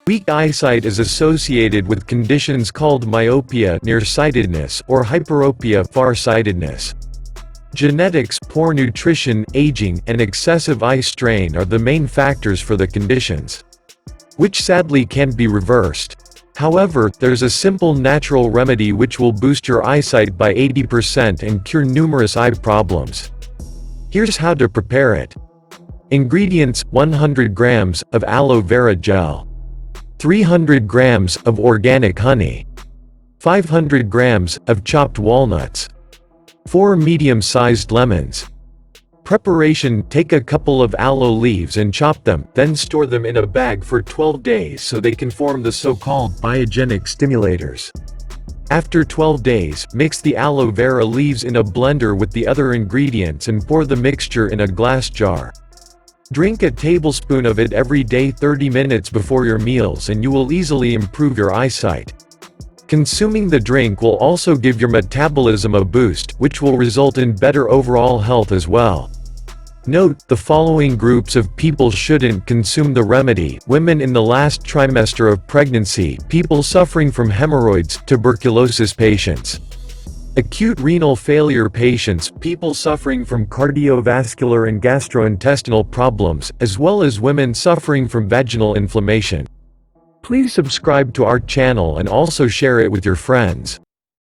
Weak eyesight is associated with conditions called myopia, nearsightedness, or hyperopia, farsightedness. Genetics, poor nutrition, aging, and excessive eye strain are the main factors for the conditions, which sadly can be reversed. However, there's a simple natural remedy which will boost your eyesight by 80% and cure numerous eye problems. Here's how to prepare it. Ingredients: 100 grams of aloe vera gel, 300 grams of organic honey, 500 grams of chopped walnuts, 4 medium-sized lemons. Preparation: take a couple of aloe leaves and chop them, then store them in a bag for 12 days so they can form the so-called biogenic stimulators. After 12 days, mix the aloe vera leaves in a blender with the other ingredients and pour the mixture in a glass jar. Drink a tablespoon of it every day 30 minutes before your meals and you will easily improve your eyesight. Consuming the drink will also give your metabolism a boost, which will result in better overall health as well. Note, the following groups of people shouldn't consume the remedy: women in the last trimester of pregnancy, people suffering from hemorrhoids, tuberculosis patients, acute renal failure patients, people suffering from cardiovascular and gastrointestinal problems, as well as women suffering from vaginal inflammation. Please subscribe to our channel and also share it with your friends.